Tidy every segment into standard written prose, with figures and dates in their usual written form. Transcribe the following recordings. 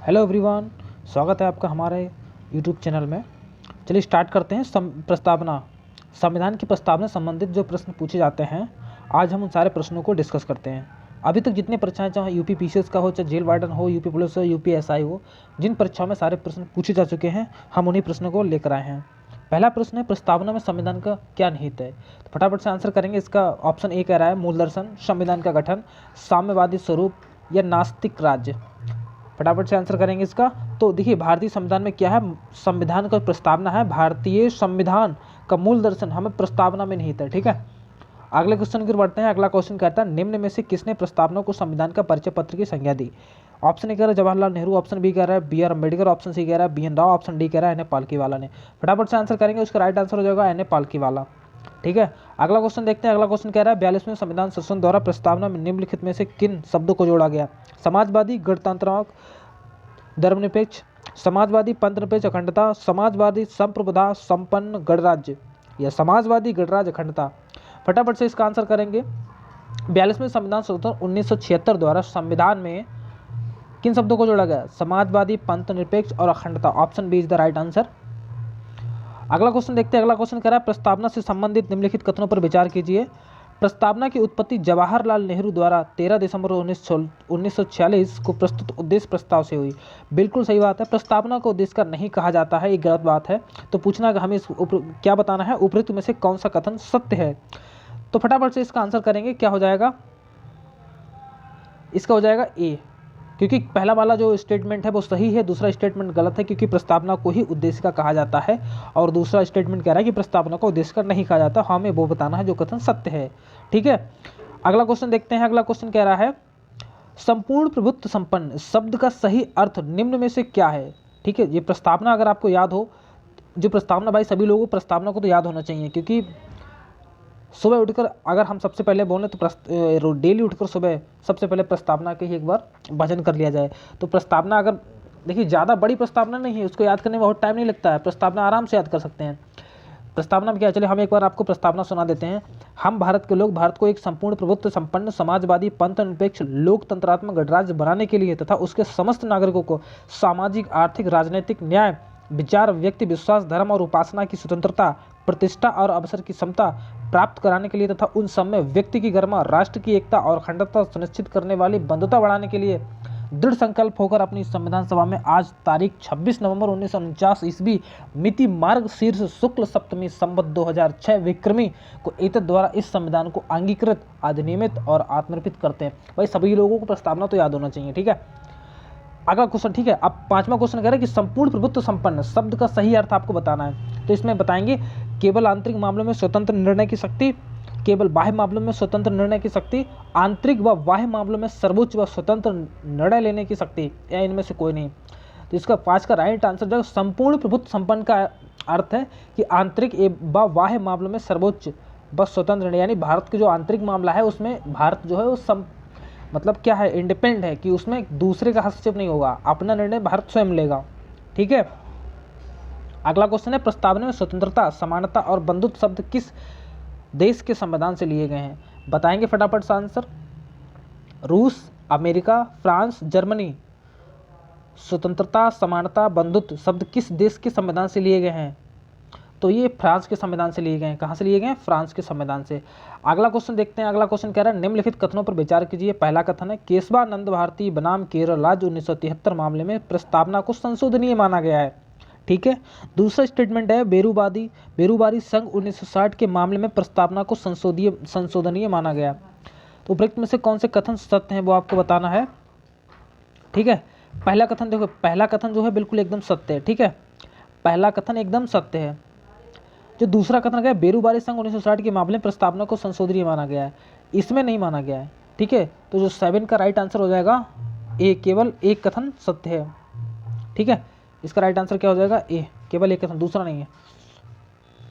Hello everyone, स्वागत है आपका हमारे यूट्यूब चैनल में। चलिए स्टार्ट करते हैं। प्रस्तावना, संविधान की प्रस्तावना संबंधित जो प्रश्न पूछे जाते हैं, आज हम उन सारे प्रश्नों को डिस्कस करते हैं। अभी तक जितने परीक्षाएं, चाहे यूपी पीसीएस का हो, चाहे जेल वार्डन हो, यूपी पुलिस हो, यूपी एसआई हो, जिन परीक्षाओं में सारे प्रश्न पूछे जा चुके हैं, हम उन्हीं प्रश्नों को लेकर आए हैं। पहला प्रश्न है, प्रस्तावना में संविधान का क्या निहित है? तो फटाफट से आंसर करेंगे। इसका ऑप्शन ए कह रहा है मूल दर्शन, संविधान का गठन, साम्यवादी स्वरूप या नास्तिक राज्य। फटाफट से आंसर करेंगे इसका। तो देखिए, भारतीय संविधान में क्या है? संविधान का प्रस्तावना है, भारतीय संविधान का मूल दर्शन हमें प्रस्तावना में निहित है। ठीक है, अगले क्वेश्चन की ओर बढ़ते हैं। अगला क्वेश्चन कहता है, निम्न में से किसने प्रस्तावना को संविधान का परिचय पत्र की संज्ञा दी? ऑप्शन ए कह रहा है जवाहरलाल नेहरू, ऑप्शन बी कह रहा है B R Ambedkar, option C कह रहा है B N Rao, option D कह रहा है एन ए पालकीवाला ने। फटाफट से आंसर करेंगे, उसका राइट आंसर हो जाएगा एन ए पालकीवाला। ठीक है, अगला क्वेश्चन देखते हैं। अगला क्वेश्चन कह रहा है 42वें संविधान संशोधन द्वारा प्रस्तावना में निम्नलिखित में से किन शब्दों को जोड़ा गया? समाजवादी, गणतंत्रात्मक, धर्मनिरपेक्ष, समाजवादी, पंथनिरपेक्ष, अखंडता, समाजवादी, संप्रभुता, संपन्न, गणराज्य या समाजवादी, गणराज्य, अखंडता। फटाफट से इसका आंसर करेंगे। 42वें संविधान संशोधन 1976 द्वारा संविधान में किन शब्दों को जोड़ा गया? समाजवादी, पंथनिरपेक्ष और अखंडता। Option B is the right answer. अगला क्वेश्चन देखते हैं। अगला क्वेश्चन कह रहा है, प्रस्तावना से संबंधित निम्नलिखित कथनों पर विचार कीजिए। प्रस्तावना की उत्पत्ति जवाहरलाल नेहरू द्वारा 13 दिसंबर 1946 को प्रस्तुत उद्देश्य प्रस्ताव से हुई। बिल्कुल सही बात है, प्रस्तावना को उद्देश्य का नहीं कहा जाता है, ये गलत बात है। तो पूछना कि हमें क्या बताना है, उपरोक्त में से कौन सा कथन सत्य है? तो फटाफट से इसका आंसर करेंगे। क्या हो जाएगा? इसका हो जाएगा ए, क्योंकि पहला वाला जो स्टेटमेंट है वो सही है, दूसरा स्टेटमेंट गलत है, क्योंकि प्रस्तावना को ही उद्देश्य का कहा जाता है और दूसरा स्टेटमेंट कह रहा है कि प्रस्तावना को उद्देश्य का नहीं कहा जाता। हमें वो बताना है जो कथन सत्य है। ठीक है, अगला क्वेश्चन देखते हैं। अगला क्वेश्चन कह रहा है, संपूर्ण प्रभुत्व संपन्न शब्द का सही अर्थ निम्न में से क्या है? ठीक है, ये प्रस्तावना अगर आपको याद हो, जो प्रस्तावना, भाई सभी लोगों को प्रस्तावना को तो याद होना चाहिए, क्योंकि सुबह उठकर अगर हम सबसे पहले बोलें तो डेली उठकर सुबह सबसे पहले प्रस्तावना के ही एक बार भजन कर लिया जाए। तो प्रस्तावना, अगर देखिए ज़्यादा बड़ी प्रस्तावना नहीं है, उसको याद करने में बहुत टाइम नहीं लगता है, प्रस्तावना आराम से याद कर सकते हैं। प्रस्तावना में क्या है, चलिए हम एक बार आपको प्रस्तावना सुना देते हैं। हम भारत के लोग भारत को एक संपूर्ण प्रभुत्व संपन्न समाजवादी पंथ निरपेक्ष लोकतंत्रात्मक गणराज्य बनाने के लिए तथा उसके समस्त नागरिकों को सामाजिक, आर्थिक, राजनीतिक न्याय, विचार, व्यक्ति विश्वास, धर्म और उपासना की स्वतंत्रता, प्रतिष्ठा और अवसर की समता प्राप्त कराने के लिए तथा उन सब में व्यक्ति की गरिमा, राष्ट्र की एकता और अखंडता सुनिश्चित करने वाली बंधुता बढ़ाने के लिए दृढ़ संकल्प होकर अपनी संविधान सभा में आज तारीख 26 नवंबर 1949 ईस्वी मिति मार्ग शीर्ष शुक्ल सप्तमी संवत 2006 विक्रमी को एतद द्वारा इस संविधान को अंगीकृत, अधिनियमित और आत्मर्पित करते हैं। भाई सभी लोगों को प्रस्तावना तो याद होना चाहिए। ठीक है, अगला क्वेश्चन। ठीक है, अब पांचवा क्वेश्चन कह रहे हैं कि संपूर्ण प्रभुत्व संपन्न शब्द का सही अर्थ आपको बताना है। तो इसमें बताएंगे, केवल आंतरिक मामलों में स्वतंत्र निर्णय की शक्ति, केवल बाह्य मामलों में स्वतंत्र निर्णय की शक्ति, आंतरिक व बाह्य मामलों में सर्वोच्च व स्वतंत्र निर्णय लेने की शक्ति, या इनमें से कोई नहीं। तो इसका 5 का राइट आंसर जो संपूर्ण प्रभुत्व संपन्न का अर्थ है कि आंतरिक व बाह्य मामलों में सर्वोच्च व स्वतंत्र निर्णय, यानी भारत के जो आंतरिक मामला है उसमें भारत जो है वो मतलब क्या है, इंडिपेंडेंट है, कि उसमें दूसरे का हस्तक्षेप नहीं होगा, अपना निर्णय भारत स्वयं लेगा। ठीक है, अगला क्वेश्चन है, प्रस्तावना में स्वतंत्रता, समानता और बंधुत्व शब्द किस देश के संविधान से लिए गए हैं? बताएंगे फटाफट से आंसर। रूस, अमेरिका, फ्रांस, जर्मनी। स्वतंत्रता, समानता, बंधुत्व शब्द किस देश के संविधान से लिए गए हैं? तो ये फ्रांस के संविधान से लिए गए हैं। कहाँ से लिए गए हैं? फ्रांस के संविधान से। अगला क्वेश्चन देखते हैं। अगला क्वेश्चन कह रहा है, निम्नलिखित कथनों पर विचार कीजिए। पहला कथन है, केशवानंद भारती बनाम केरल राज्य 1973 मामले में प्रस्तावना को संशोधनीय माना गया है। ठीक है, दूसरा स्टेटमेंट है, बेरूबारी संघ 1960 के मामले में प्रस्तावना को संशोधनीय माना गया। तो उपरोक्त में से कौन से कथन सत्य हैं वो आपको बताना है। ठीक है, पहला कथन देखो, पहला कथन जो है बिल्कुल एकदम सत्य है। ठीक है, पहला कथन एकदम सत्य है। जो दूसरा कथन है, बेरूबारी संघ 1960 के मामले में प्रस्तावना को संशोधनीय माना गया है, इसमें नहीं माना गया है। ठीक है, तो जो 7 का राइट आंसर हो जाएगा ए, केवल एक कथन सत्य है। ठीक है, इसका राइट आंसर क्या हो जाएगा? ए, केवल एक कथन, दूसरा नहीं है।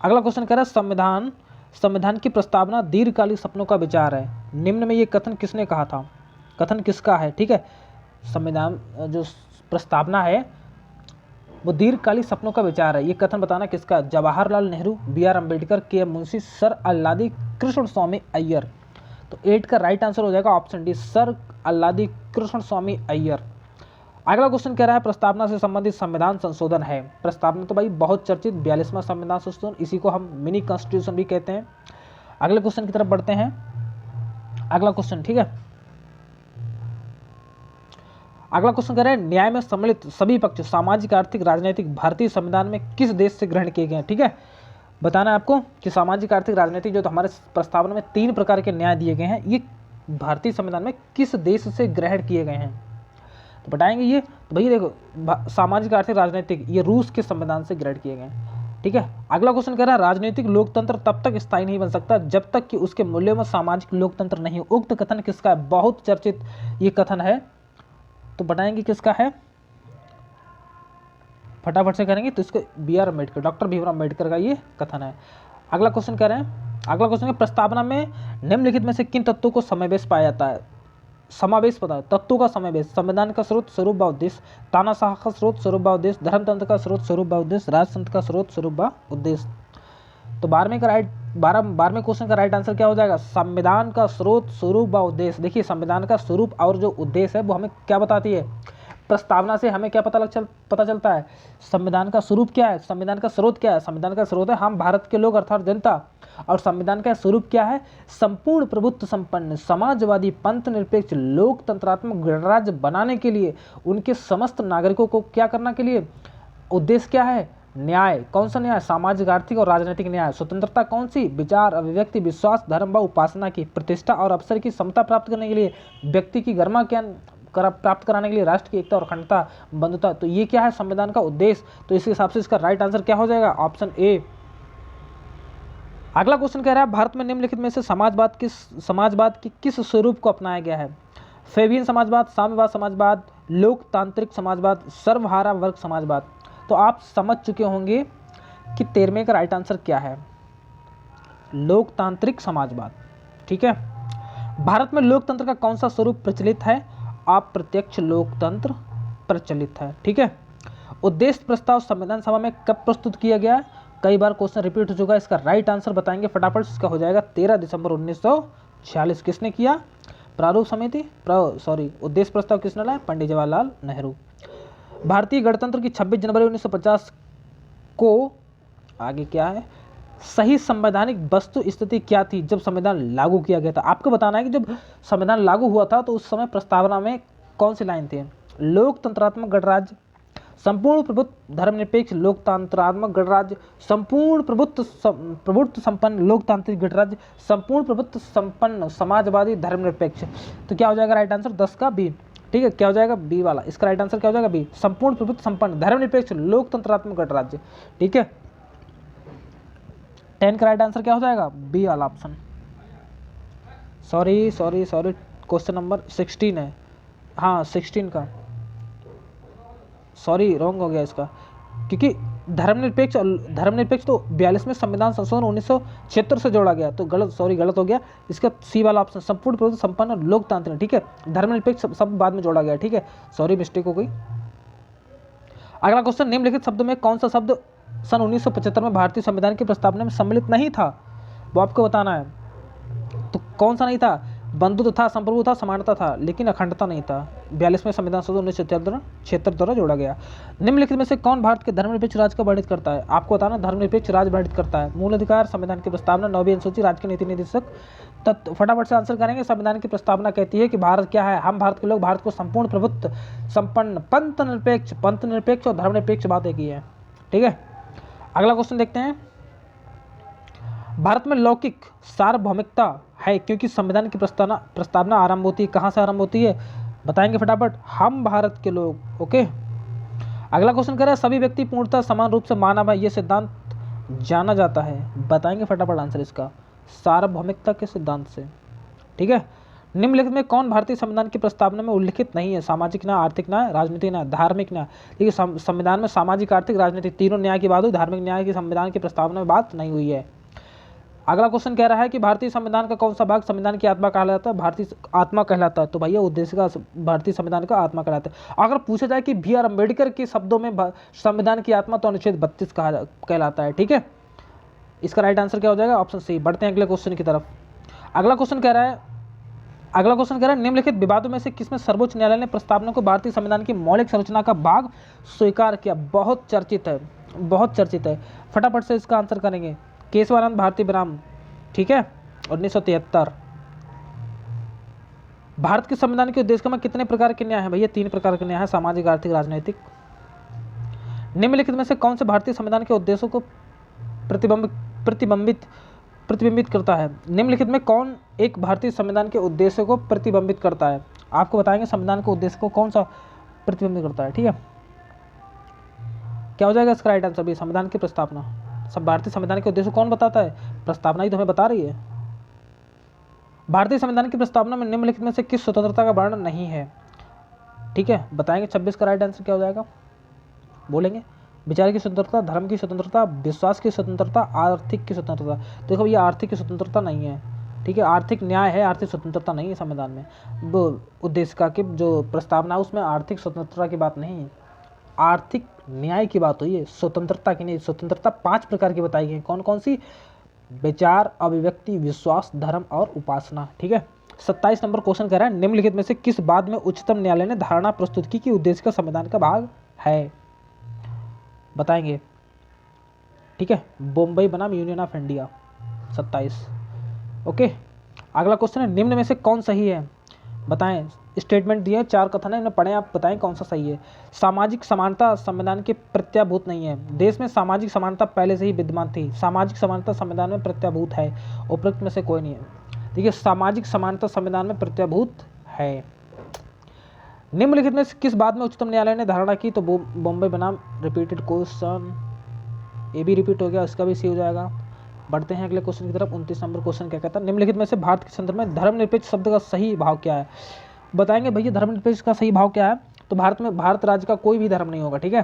अगला क्वेश्चन कह रहा है, संविधान की प्रस्तावना दीर्घकालिक सपनों का विचार है। निम्न में ये कथन किसने कहा था? कथन किसका है? ठीक है, संविधान जो प्रस्तावना है वो दीर्घकालिक सपनों का विचार है, ये कथन बताना किसका? Jawaharlal Nehru, B R Ambedkar, K M Munshi, sir Alladi Krishnaswami Iyer. तो 8 का राइट आंसर हो जाएगा option D, sir Alladi Krishnaswami Iyer. अगला क्वेश्चन कह रहा है प्रस्तावना से संबंधित संविधान संशोधन है। प्रस्तावना तो भाई बहुत चर्चित 42वां संविधान संशोधन, इसी को हम मिनी कॉन्स्टिट्यूशन भी कहते हैं। अगले क्वेश्चन की तरफ बढ़ते हैं। अगला क्वेश्चन, ठीक है, अगला क्वेश्चन कह रहे हैं न्याय में सम्मिलित सभी पक्ष सामाजिक, आर्थिक, राजनीतिक भारतीय संविधान में किस देश से ग्रहण किए गए हैं। ठीक है, बताना है आपको कि सामाजिक, आर्थिक, राजनीतिक जो तो हमारे प्रस्तावना में 3 प्रकार के न्याय दिए गए हैं, ये भारतीय संविधान में किस देश से ग्रहण किए गए हैं, तो बताएंगे ये। तो भैया देखो, सामाजिक, आर्थिक, राजनीतिक ये रूस के संविधान से ग्रहण किए गए हैं। ठीक है, अगला क्वेश्चन कह रहा है राजनीतिक लोकतंत्र तब तक स्थायी नहीं बन सकता जब तक कि उसके मूल्यों में सामाजिक लोकतंत्र नहीं हो। उक्त कथन किसका है? बहुत चर्चित ये कथन है, तो बताएंगे किसका है, फटाफट से करेंगे। तो इसको BR अम्बेडकर, डॉक्टर भीमराव अम्बेडकर का ये कथन है। अगला क्वेश्चन कह रहे हैं, अगला क्वेश्चन है प्रस्तावना में निम्नलिखित में से किन तत्वों को समावेश पाया जाता है। समावेश पता है, तत्वों का समावेश, संविधान का स्रोत, स्वरूप व उद्देश्य, तानाशाह का स्रोत, स्वरूप व उद्देश्य, धर्मतंत्र का स्रोत, स्वरूप व उद्देश्य, राजतंत्र का स्रोत, स्वरूप व उद्देश्य। तो 12वें क्वेश्चन का राइट आंसर क्या हो जाएगा? संविधान का स्रोत, स्वरूप व उद्देश्य। देखिए, संविधान का स्वरूप और जो उद्देश्य है वो हमें क्या बताती है? प्रस्तावना से हमें क्या पता चलता है? संविधान का स्वरूप क्या है, संविधान का स्रोत क्या है? संविधान का स्रोत है हम भारत के लोग अर्थात जनता, और संविधान का स्वरूप क्या है? संपूर्ण प्रभुत्व संपन्न समाजवादी पंथ निरपेक्ष लोकतंत्रात्मक गणराज्य बनाने के लिए उनके समस्त नागरिकों को क्या करना के लिए? उद्देश्य क्या है? न्याय। कौन सा न्याय? सामाजिक, आर्थिक और राजनीतिक न्याय। स्वतंत्रता कौन सी? विचार, अभिव्यक्ति, विश्वास, धर्म व उपासना की। प्रतिष्ठा और अवसर की समता प्राप्त करने के लिए, व्यक्ति की गरिमा प्राप्त कराने के लिए, राष्ट्र की एकता और अखंडता, बंधुता। तो ये क्या है? संविधान का उद्देश्य। तो इस हिसाब से इसका राइट आंसर क्या हो जाएगा? Option A. अगला क्वेश्चन कह रहा है भारत में निम्नलिखित में से समाजवाद के किस स्वरूप को अपनाया गया है? फेबियन समाजवाद, साम्यवाद समाजवाद, लोकतांत्रिक समाजवाद, सर्वहारा वर्ग समाजवाद। तो आप समझ चुके होंगे कि 13वें का राइट आंसर क्या है? लोकतांत्रिक समाजवाद। ठीक है, भारत में लोकतंत्र का कौन सा स्वरूप प्रचलित है? अप्रत्यक्ष लोकतंत्र प्रचलित है। ठीक है, उद्देश्य प्रस्ताव संविधान सभा में कब प्रस्तुत किया गया? कई बार क्वेश्चन रिपीट हो चुका है, इसका राइट आंसर बताएंगे फटाफट। इसका हो जाएगा 13 दिसंबर 1946। किसने किया? प्रारूप समिति, उद्देश्य प्रस्ताव किसने लाया? पंडित जवाहरलाल नेहरू। भारतीय गणतंत्र की 26 जनवरी 1950 को आगे क्या है? सही संवैधानिक वस्तु स्थिति क्या थी जब संविधान लागू किया गया था? आपको बताना है कि जब संविधान लागू हुआ था तो उस समय प्रस्तावना में कौन सी लाइन थी? लोकतंत्रात्मक गणराज्य, संपूर्ण प्रभुत्व धर्मनिरपेक्ष लोकतंत्रात्मक गणराज्य, संपूर्ण प्रभुत्व संपन्न लोकतांत्रिक गणराज्य, संपूर्ण प्रभुत्व संपन्न समाजवादी धर्मनिरपेक्ष। तो क्या हो जाएगा राइट आंसर? 10 का बी। ठीक है, क्या हो जाएगा? बी वाला। इसका राइट आंसर क्या हो जाएगा? बी, संपूर्ण प्रभुत्व संपन्न धर्मनिरपेक्ष लोकतंत्रात्मक गणराज्य। ठीक है, 10 का राइट आंसर क्या हो जाएगा? बी वाला ऑप्शन। सॉरी, क्वेश्चन नंबर 16 है। हाँ 16 का, सॉरी रॉन्ग हो गया इसका, क्योंकि धर्मनिरपेक्ष तो 42वें संविधान संशोधन 1976 से जोड़ा गया, तो गलत हो गया। इसका सी वाला ऑप्शन, संपूर्ण प्रभुत्व संपन्न लोकतांत्रिक। ठीक है, धर्मनिरपेक्ष शब्द बाद में जोड़ा गया। ठीक है, सॉरी मिस्टेक हो गई। अगला क्वेश्चन, निम्नलिखित शब्दों में कौन सा शब्द सन 1975 में भारतीय संविधान की प्रस्तावना में सम्मिलित नहीं था? वो आपको बताना है। तो कौन सा नहीं था? बंधुत्व था, संप्रभु था, समानता था, लेकिन अखंडता नहीं था। 42वें संविधान संशोधन 1976 द्वारा जोड़ा गया। निम्नलिखित में से कौन भारत के धर्मनिरपेक्ष राज्य का वर्णित करता है? आपको बताना, धर्मनिरपेक्ष राज्य वर्णित करता है। मूल अधिकार, संविधान की प्रस्तावना, 9वीं अनुसूची, राज्य के नीति निर्देशक तत्व। फटाफट से आंसर करेंगे। संविधान की प्रस्तावना कहती है कि भारत क्या है? हम भारत के लोग भारत को संपूर्ण प्रभुत्व संपन्न पंथ निरपेक्ष और धर्मनिरपेक्ष बातें की है। ठीक है, अगला क्वेश्चन देखते हैं। भारत में लौकिक सार्वभौमिकता है क्योंकि संविधान की प्रस्तावना आरंभ होती है, कहाँ से आरंभ होती है? बताएंगे फटाफट, हम भारत के लोग। ओके, अगला क्वेश्चन कह रहा है सभी व्यक्ति पूर्णतः समान रूप से मानव है, ये सिद्धांत जाना जाता है। बताएंगे फटाफट आंसर इसका, सार्वभौमिकता के सिद्धांत से। ठीक है, निम्नलिखित में कौन भारतीय संविधान की प्रस्तावना में उल्लिखित नहीं है? सामाजिक न्याय, आर्थिक न्याय, राजनीतिक न्याय, धार्मिक न्याय। देखिए, संविधान में सामाजिक, आर्थिक, राजनीतिक तीनों न्याय की बात हुई, धार्मिक न्याय की संविधान की प्रस्तावना में बात नहीं हुई है। अगला क्वेश्चन कह रहा है कि भारतीय संविधान का कौन सा भाग संविधान की आत्मा कहलाता है? भारतीय आत्मा कहलाता है। तो भैया उद्देश्य का भारतीय संविधान का आत्मा कहलाता है। अगर पूछा जाए कि BR अम्बेडकर के शब्दों में संविधान की आत्मा, तो अनुच्छेद 32 कहलाता है। ठीक है, इसका राइट आंसर क्या हो जाएगा? Option C. बढ़ते हैं अगले क्वेश्चन की तरफ। अगला क्वेश्चन कह रहा है अगला क्वेश्चन कह रहा है निम्नलिखित विवादों में से किसमें सर्वोच्च न्यायालय ने प्रस्तावना को भारतीय संविधान की मौलिक संरचना का भाग स्वीकार किया? बहुत चर्चित है, बहुत चर्चित है। फटाफट से इसका आंसर करेंगे। केशवानंद भारती बनाम, ठीक है, 1973। भारत के संविधान के उद्देश्य में कितने प्रकार के न्याय हैं भैया? 3 प्रकार के न्याय हैं, सामाजिक, आर्थिक, राजनीतिक। निम्नलिखित में से कौन से भारतीय संविधान के उद्देश्यों को प्रतिबिंबित करता है? निम्नलिखित में कौन एक भारतीय संविधान के उद्देश्य को प्रतिबिंबित करता है? आपको बताएंगे संविधान के उद्देश्य को कौन सा प्रतिबिंबित करता है, ठीक है। क्या हो जाएगा इसका राइट आंसर भी? संविधान की प्रस्तावना। सब भारतीय संविधान के उद्देश्य कौन बताता है? प्रस्तावना ही तो हमें बता रही है। भारतीय संविधान की प्रस्तावना में निम्नलिखित में से किस स्वतंत्रता का वर्णन नहीं है? ठीक है, बताएंगे। 26 का राइट आंसर क्या हो जाएगा? बोलेंगे। विचार की स्वतंत्रता, धर्म की स्वतंत्रता, विश्वास की स्वतंत्रता, आर्थिक की स्वतंत्रता। देखो ये आर्थिक की स्वतंत्रता नहीं है, ठीक है। आर्थिक न्याय है, आर्थिक स्वतंत्रता नहीं है संविधान में। वो उद्देश्य का कि जो प्रस्तावना है उसमें आर्थिक स्वतंत्रता की बात नहीं है, आर्थिक न्याय की बात हुई है, स्वतंत्रता की नहीं। स्वतंत्रता 5 प्रकार की बताई गई। कौन कौन सी? विचार, अभिव्यक्ति, विश्वास, धर्म और उपासना, ठीक है। 27 नंबर क्वेश्चन कह रहा है निम्नलिखित में से किस बात में उच्चतम न्यायालय ने धारणा प्रस्तुत की कि उद्देश्य का संविधान का भाग है? बताएंगे, ठीक है। बॉम्बे बनाम यूनियन ऑफ इंडिया, 27। ओके, अगला क्वेश्चन है निम्न में से कौन सही है? बताएं। स्टेटमेंट दिए, 4 कथन है, इन्हें पढ़ें आप, बताएं कौन सा सही है। सामाजिक समानता संविधान के प्रत्याभूत नहीं है। देश में सामाजिक समानता पहले से ही विद्यमान थी। सामाजिक समानता संविधान में प्रत्याभूत है। उपरोक्त में से कोई नहीं है। देखिए, सामाजिक समानता संविधान में प्रत्याभूत है। निम्नलिखित में किस बात में उच्चतम न्यायालय ने धारणा की? तो बॉम्बे बनाम रिपीटेड क्वेश्चन, ए भी रिपीट हो गया, इसका भी सी हो जाएगा। बढ़ते हैं अगले क्वेश्चन की तरफ। 29 नंबर क्वेश्चन क्या कहता है? निम्नलिखित में से भारत के संदर्भ में धर्मनिरपेक्ष शब्द का सही भाव क्या है? बताएंगे भैया धर्मनिरपेक्ष का सही भाव क्या है। तो भारत में, भारत राज्य का कोई भी धर्म नहीं होगा, ठीक है।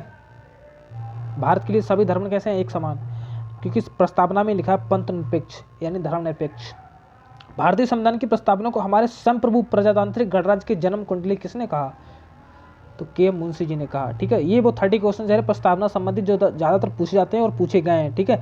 भारत के लिए सभी धर्म कैसे हैं? एक समान, क्योंकि इस प्रस्तावना में लिखा है पंथ निरपेक्ष यानी धर्मनिरपेक्ष। भारतीय संविधान की प्रस्तावना को हमारे संप्रभु प्रजातांत्रिक गणराज्य के जन्म कुंडली किसने कहा? तो के मुंशी जी ने कहा, ठीक है। ये वो 30 क्वेश्चन है प्रस्तावना संबंधित जो ज़्यादातर पूछे जाते हैं और पूछे गए हैं, ठीक है।